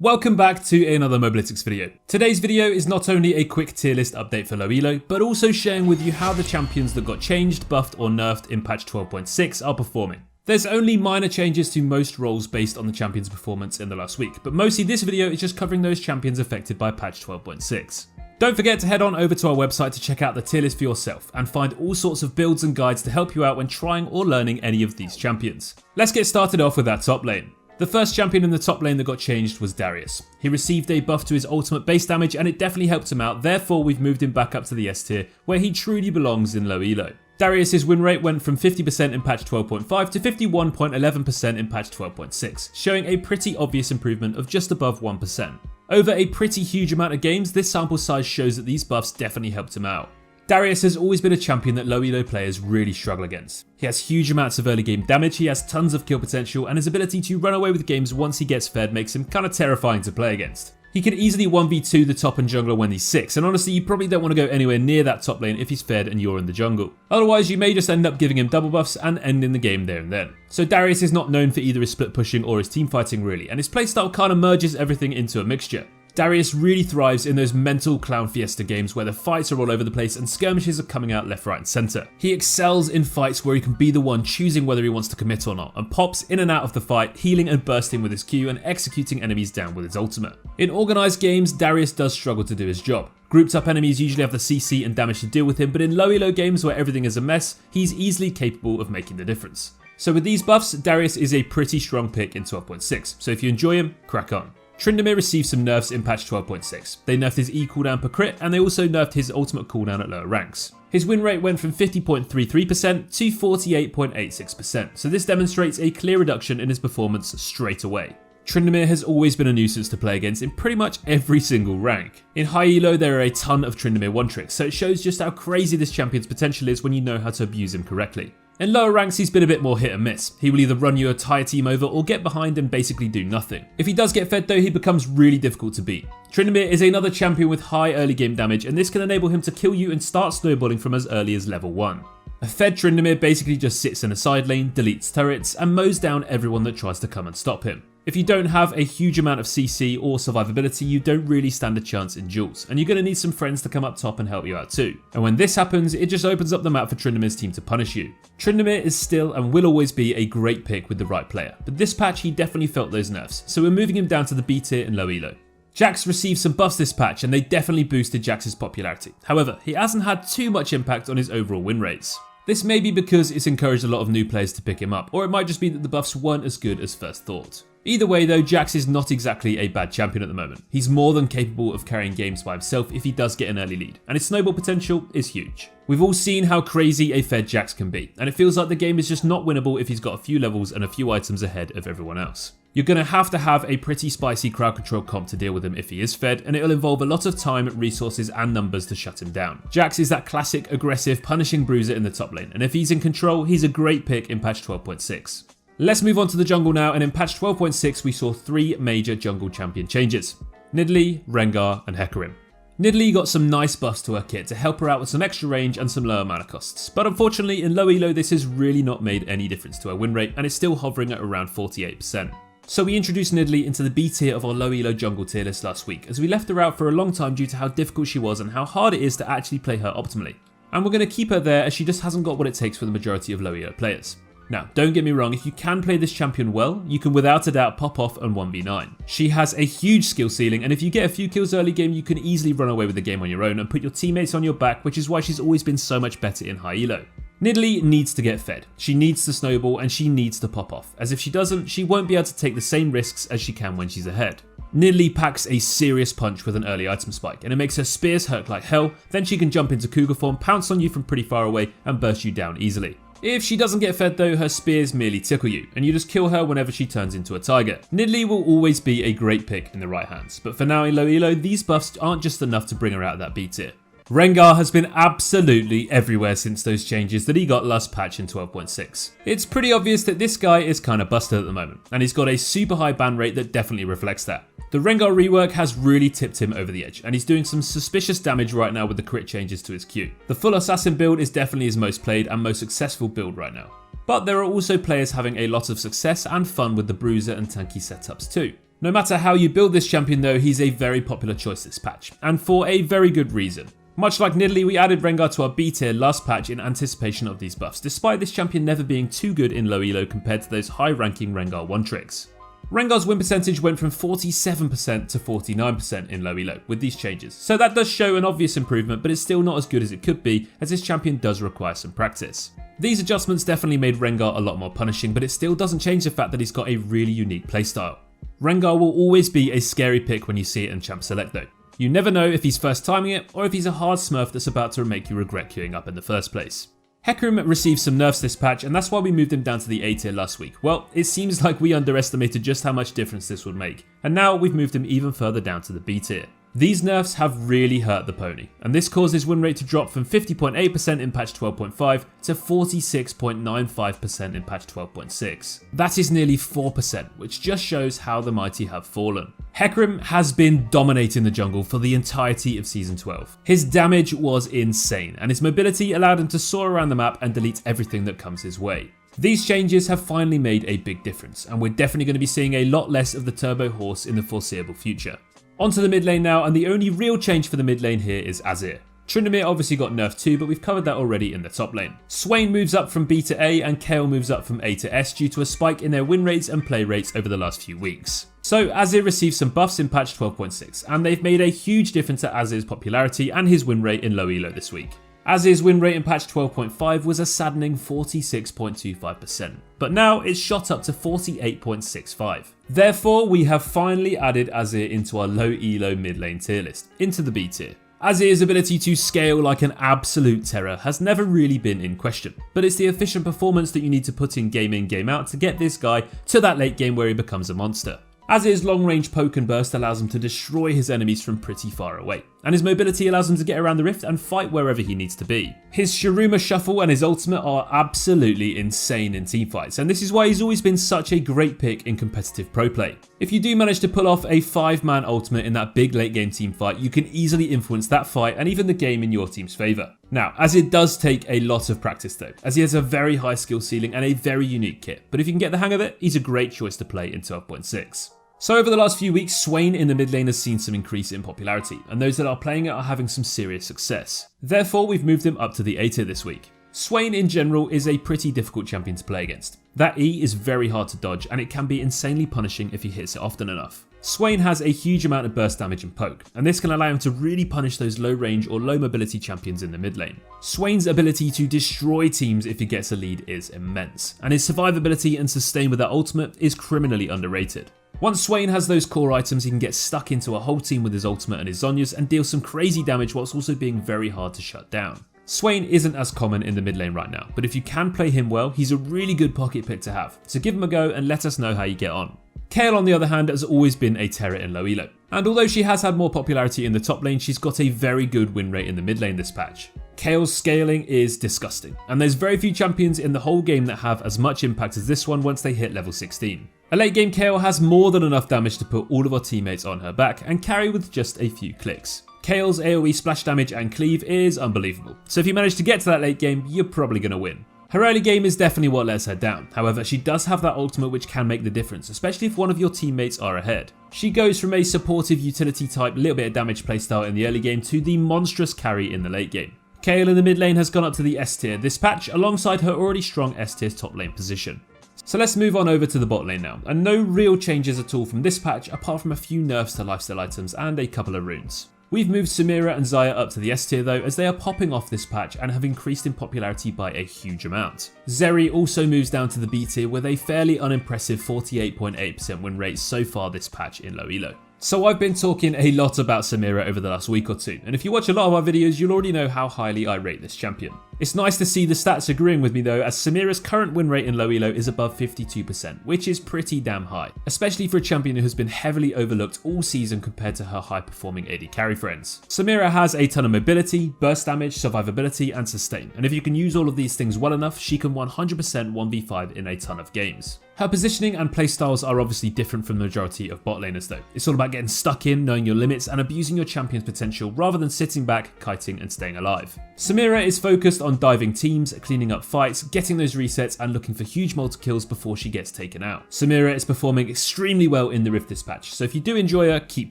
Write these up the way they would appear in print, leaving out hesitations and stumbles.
Welcome back to another Mobalytics video. Today's video is not only a quick tier list update for low elo, but also sharing with you how the champions that got changed, buffed or nerfed in patch 12.6 are performing. There's only minor changes to most roles based on the champion's performance in the last week, but mostly this video is just covering those champions affected by patch 12.6. Don't forget to head on over to our website to check out the tier list for yourself and find all sorts of builds and guides to help you out when trying or learning any of these champions. Let's get started off with that top lane. The first champion in the top lane that got changed was Darius. He received a buff to his ultimate base damage and it definitely helped him out, therefore we've moved him back up to the S tier where he truly belongs in low elo. Darius' win rate went from 50% in patch 12.5 to 51.11% in patch 12.6, showing a pretty obvious improvement of just above 1%. Over a pretty huge amount of games, this sample size shows that these buffs definitely helped him out. Darius has always been a champion that low elo players really struggle against. He has huge amounts of early game damage, he has tons of kill potential, and his ability to run away with games once he gets fed makes him kinda terrifying to play against. He can easily 1v2 the top and jungler when he's 6, and honestly you probably don't want to go anywhere near that top lane if he's fed and you're in the jungle. Otherwise you may just end up giving him double buffs and ending the game there and then. So Darius is not known for either his split pushing or his team fighting really, and his playstyle kinda merges everything into a mixture. Darius really thrives in those mental clown fiesta games where the fights are all over the place and skirmishes are coming out left, right and centre. He excels in fights where he can be the one choosing whether he wants to commit or not, and pops in and out of the fight, healing and bursting with his Q and executing enemies down with his ultimate. In organised games, Darius does struggle to do his job. Grouped up enemies usually have the CC and damage to deal with him, but in low elo games where everything is a mess, he's easily capable of making the difference. So with these buffs, Darius is a pretty strong pick in 12.6, so if you enjoy him, crack on. Tryndamere received some nerfs in patch 12.6. They nerfed his E cooldown per crit and they also nerfed his ultimate cooldown at lower ranks. His win rate went from 50.33% to 48.86%, so this demonstrates a clear reduction in his performance straight away. Tryndamere has always been a nuisance to play against in pretty much every single rank. In High-ELO there are a ton of Tryndamere one-tricks, so it shows just how crazy this champion's potential is when you know how to abuse him correctly. In lower ranks he's been a bit more hit and miss. He will either run your entire team over or get behind and basically do nothing. If he does get fed though, he becomes really difficult to beat. Tryndamere is another champion with high early game damage and this can enable him to kill you and start snowballing from as early as level 1. A fed Tryndamere basically just sits in a side lane, deletes turrets and mows down everyone that tries to come and stop him. If you don't have a huge amount of CC or survivability, you don't really stand a chance in duels, and you're going to need some friends to come up top and help you out too. And when this happens, it just opens up the map for Tryndamere's team to punish you. Tryndamere is still and will always be a great pick with the right player, but this patch he definitely felt those nerfs, so we're moving him down to the B tier in low elo. Jax received some buffs this patch and they definitely boosted Jax's popularity. However, he hasn't had too much impact on his overall win rates. This may be because it's encouraged a lot of new players to pick him up, or it might just be that the buffs weren't as good as first thought. Either way though, Jax is not exactly a bad champion at the moment. He's more than capable of carrying games by himself if he does get an early lead, and his snowball potential is huge. We've all seen how crazy a fed Jax can be, and it feels like the game is just not winnable if he's got a few levels and a few items ahead of everyone else. You're going to have a pretty spicy crowd control comp to deal with him if he is fed, and it'll involve a lot of time, resources and numbers to shut him down. Jax is that classic, aggressive, punishing bruiser in the top lane, and if he's in control, he's a great pick in patch 12.6. Let's move on to the jungle now, and in patch 12.6 we saw 3 major jungle champion changes: Nidalee, Rengar and Hecarim. Nidalee got some nice buffs to her kit to help her out with some extra range and some lower mana costs, but unfortunately in low elo this has really not made any difference to her win rate and is still hovering at around 48%. So we introduced Nidalee into the B tier of our low elo jungle tier list last week, as we left her out for a long time due to how difficult she was and how hard it is to actually play her optimally. And we're going to keep her there as she just hasn't got what it takes for the majority of low elo players. Now, don't get me wrong, if you can play this champion well, you can without a doubt pop off and 1v9. She has a huge skill ceiling, and if you get a few kills early game, you can easily run away with the game on your own and put your teammates on your back, which is why she's always been so much better in high elo. Nidalee needs to get fed, she needs to snowball and she needs to pop off, as if she doesn't, she won't be able to take the same risks as she can when she's ahead. Nidalee packs a serious punch with an early item spike, and it makes her spears hurt like hell, then she can jump into cougar form, pounce on you from pretty far away and burst you down easily. If she doesn't get fed though, her spears merely tickle you, and you just kill her whenever she turns into a tiger. Nidalee will always be a great pick in the right hands, but for now in low elo, these buffs aren't just enough to bring her out of that B tier. Rengar has been absolutely everywhere since those changes that he got last patch in 12.6. It's pretty obvious that this guy is kinda busted at the moment, and he's got a super high ban rate that definitely reflects that. The Rengar Rework has really tipped him over the edge, and he's doing some suspicious damage right now with the crit changes to his Q. The full assassin build is definitely his most played and most successful build right now. But there are also players having a lot of success and fun with the bruiser and tanky setups too. No matter how you build this champion though, he's a very popular choice this patch, and for a very good reason. Much like Nidalee, we added Rengar to our B tier last patch in anticipation of these buffs, despite this champion never being too good in low elo compared to those high ranking Rengar one tricks. Rengar's win percentage went from 47% to 49% in low elo with these changes, so that does show an obvious improvement, but it's still not as good as it could be, as this champion does require some practice. These adjustments definitely made Rengar a lot more punishing, but it still doesn't change the fact that he's got a really unique playstyle. Rengar will always be a scary pick when you see it in Champ Select though. You never know if he's first timing it, or if he's a hard smurf that's about to make you regret queuing up in the first place. Hecarim received some nerfs this patch, and that's why we moved him down to the A tier last week. Well, it seems like we underestimated just how much difference this would make, and now we've moved him even further down to the B tier. These nerfs have really hurt the pony, and this caused his win rate to drop from 50.8% in patch 12.5 to 46.95% in patch 12.6. That is nearly 4%, which just shows how the mighty have fallen. Hecarim has been dominating the jungle for the entirety of Season 12. His damage was insane, and his mobility allowed him to soar around the map and delete everything that comes his way. These changes have finally made a big difference, and we're definitely going to be seeing a lot less of the turbo horse in the foreseeable future. Onto the mid lane now, and the only real change for the mid lane here is Azir. Tryndamere obviously got nerfed too, but we've covered that already in the top lane. Swain moves up from B to A, and Kayle moves up from A to S due to a spike in their win rates and play rates over the last few weeks. So Azir received some buffs in patch 12.6, and they've made a huge difference to Azir's popularity and his win rate in low elo this week. Azir's win rate in patch 12.5 was a saddening 46.25%, but now it's shot up to 48.65. Therefore, we have finally added Azir into our low elo mid lane tier list, into the B tier. Azir's ability to scale like an absolute terror has never really been in question, but it's the efficient performance that you need to put in game out to get this guy to that late game where he becomes a monster. Azir's long range poke and burst allows him to destroy his enemies from pretty far away, and his mobility allows him to get around the rift and fight wherever he needs to be. His Shurima shuffle and his ultimate are absolutely insane in teamfights, and this is why he's always been such a great pick in competitive pro play. If you do manage to pull off a 5-man ultimate in that big late game teamfight, you can easily influence that fight and even the game in your team's favour. Now, Azir does take a lot of practice though, as he has a very high skill ceiling and a very unique kit, but if you can get the hang of it, he's a great choice to play in 12.6. So over the last few weeks, Swain in the mid lane has seen some increase in popularity, and those that are playing it are having some serious success. Therefore, we've moved him up to the A tier this week. Swain in general is a pretty difficult champion to play against. That E is very hard to dodge, and it can be insanely punishing if he hits it often enough. Swain has a huge amount of burst damage and poke, and this can allow him to really punish those low range or low mobility champions in the mid lane. Swain's ability to destroy teams if he gets a lead is immense, and his survivability and sustain with that ultimate is criminally underrated. Once Swain has those core items, he can get stuck into a whole team with his ultimate and his Zhonya's and deal some crazy damage whilst also being very hard to shut down. Swain isn't as common in the mid lane right now, but if you can play him well, he's a really good pocket pick to have, so give him a go and let us know how you get on. Kayle on the other hand has always been a terror in low elo, and although she has had more popularity in the top lane, she's got a very good win rate in the mid lane this patch. Kayle's scaling is disgusting, and there's very few champions in the whole game that have as much impact as this one once they hit level 16. A late game Kayle has more than enough damage to put all of our teammates on her back and carry with just a few clicks. Kayle's AoE splash damage and cleave is unbelievable, so if you manage to get to that late game, you're probably going to win. Her early game is definitely what lets her down, however she does have that ultimate which can make the difference, especially if one of your teammates are ahead. She goes from a supportive utility type little bit of damage playstyle in the early game to the monstrous carry in the late game. Kayle in the mid lane has gone up to the S tier this patch alongside her already strong S tier top lane position. So let's move on over to the bot lane now, and no real changes at all from this patch apart from a few nerfs to lifesteal items and a couple of runes. We've moved Samira and Xayah up to the S tier though, as they are popping off this patch and have increased in popularity by a huge amount. Zeri also moves down to the B tier with a fairly unimpressive 48.8% win rate so far this patch in low elo. So I've been talking a lot about Samira over the last week or two, and if you watch a lot of our videos, you'll already know how highly I rate this champion. It's nice to see the stats agreeing with me though, as Samira's current win rate in low elo is above 52%, which is pretty damn high, especially for a champion who has been heavily overlooked all season compared to her high performing AD carry friends. Samira has a ton of mobility, burst damage, survivability and sustain, and if you can use all of these things well enough, she can 100% 1v5 in a ton of games. Her positioning and playstyles are obviously different from the majority of bot laners though. It's all about getting stuck in, knowing your limits and abusing your champion's potential rather than sitting back, kiting and staying alive. Samira is focused on on diving teams, cleaning up fights, getting those resets and looking for huge multi-kills before she gets taken out. Samira is performing extremely well in the Rift this patch, so if you do enjoy her, keep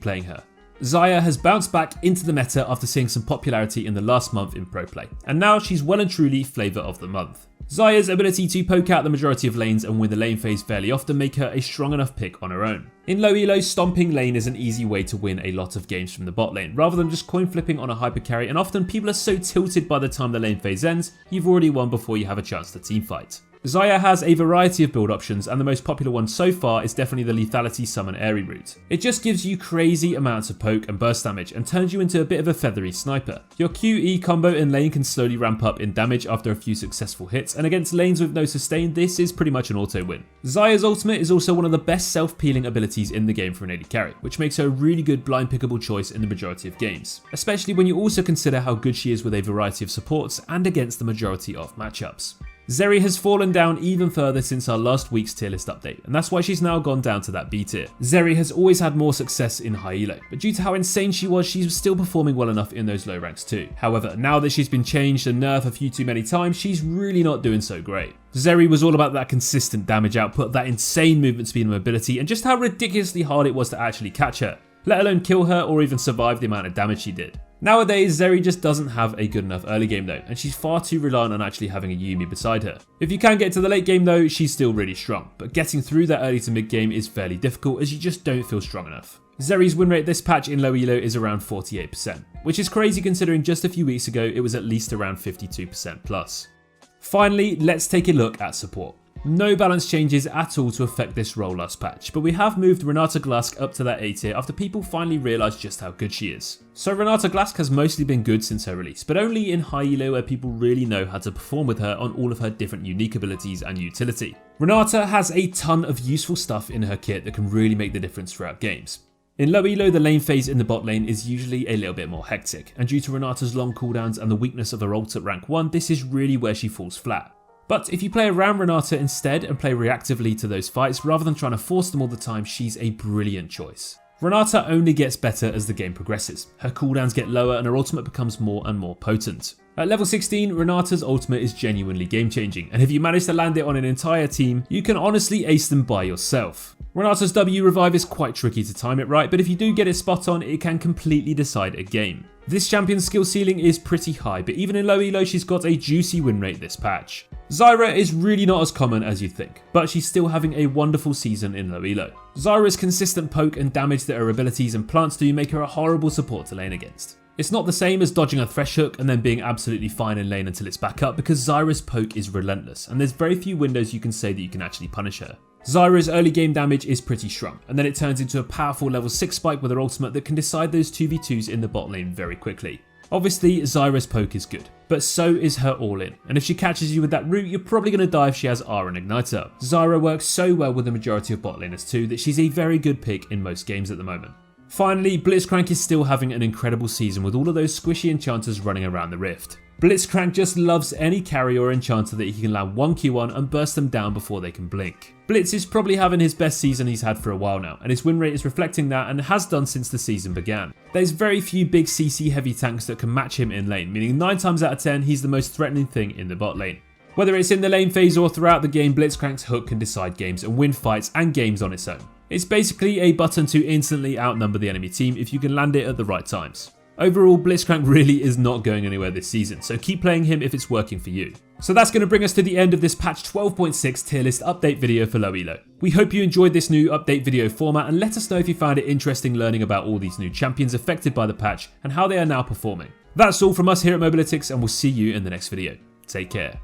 playing her. Xayah has bounced back into the meta after seeing some popularity in the last month in pro play, and now she's well and truly flavour of the month. Xayah's ability to poke out the majority of lanes and win the lane phase fairly often make her a strong enough pick on her own. In low elo, stomping lane is an easy way to win a lot of games from the bot lane, rather than just coin flipping on a hyper carry, and often people are so tilted by the time the lane phase ends, you've already won before you have a chance to teamfight. Xayah has a variety of build options, and the most popular one so far is definitely the lethality summon airy route. It just gives you crazy amounts of poke and burst damage and turns you into a bit of a feathery sniper. Your QE combo in lane can slowly ramp up in damage after a few successful hits, and against lanes with no sustain, this is pretty much an auto win. Xayah's ultimate is also one of the best self-peeling abilities in the game for an AD carry, which makes her a really good blind pickable choice in the majority of games, especially when you also consider how good she is with a variety of supports and against the majority of matchups. Zeri has fallen down even further since our last week's tier list update, and that's why she's now gone down to that B tier. Zeri has always had more success in high-elo, but due to how insane she was still performing well enough in those low ranks too. However, now that she's been changed and nerfed a few too many times, she's really not doing so great. Zeri was all about that consistent damage output, that insane movement speed and mobility, and just how ridiculously hard it was to actually catch her, let alone kill her or even survive the amount of damage she did. Nowadays, Zeri just doesn't have a good enough early game though, and she's far too reliant on actually having a Yuumi beside her. If you can get to the late game though, she's still really strong, but getting through that early to mid game is fairly difficult as you just don't feel strong enough. Zeri's win rate this patch in low elo is around 48%, which is crazy considering just a few weeks ago it was at least around 52% plus. Finally, let's take a look at support. No balance changes at all to affect this role last patch, but we have moved Renata Glasc up to that A tier after people finally realised just how good she is. So Renata Glasc has mostly been good since her release, but only in high elo where people really know how to perform with her on all of her different unique abilities and utility. Renata has a ton of useful stuff in her kit that can really make the difference throughout games. In low elo, the lane phase in the bot lane is usually a little bit more hectic, and due to Renata's long cooldowns and the weakness of her ult at rank 1, this is really where she falls flat. But if you play around Renata instead and play reactively to those fights rather than trying to force them all the time, she's a brilliant choice. Renata only gets better as the game progresses. Her cooldowns get lower and her ultimate becomes more and more potent. At level 16, Renata's ultimate is genuinely game changing, and if you manage to land it on an entire team, you can honestly ace them by yourself. Renata's W revive is quite tricky to time it right, but if you do get it spot on, it can completely decide a game. This champion's skill ceiling is pretty high, but even in low elo she's got a juicy win rate this patch. Zyra is really not as common as you think, but she's still having a wonderful season in low elo. Zyra's consistent poke and damage that her abilities and plants do make her a horrible support to lane against. It's not the same as dodging a thresh hook and then being absolutely fine in lane until it's back up, because Zyra's poke is relentless and there's very few windows you can say that you can actually punish her. Zyra's early game damage is pretty strong, and then it turns into a powerful level 6 spike with her ultimate that can decide those 2v2s in the bot lane very quickly. Obviously, Zyra's poke is good, but so is her all-in, and if she catches you with that route, you're probably going to die if she has R and Igniter. Zyra works so well with the majority of bot laners too that she's a very good pick in most games at the moment. Finally, Blitzcrank is still having an incredible season with all of those squishy enchanters running around the rift. Blitzcrank just loves any carry or enchanter that he can land 1Q on and burst them down before they can blink. Blitz is probably having his best season he's had for a while now, and his win rate is reflecting that and has done since the season began. There's very few big CC heavy tanks that can match him in lane, meaning 9 times out of 10 he's the most threatening thing in the bot lane. Whether it's in the lane phase or throughout the game, Blitzcrank's hook can decide games and win fights and games on its own. It's basically a button to instantly outnumber the enemy team if you can land it at the right times. Overall, Blitzcrank really is not going anywhere this season, so keep playing him if it's working for you. So that's going to bring us to the end of this patch 12.6 tier list update video for low elo. We hope you enjoyed this new update video format, and let us know if you found it interesting learning about all these new champions affected by the patch and how they are now performing. That's all from us here at Mobalytics, and we'll see you in the next video. Take care.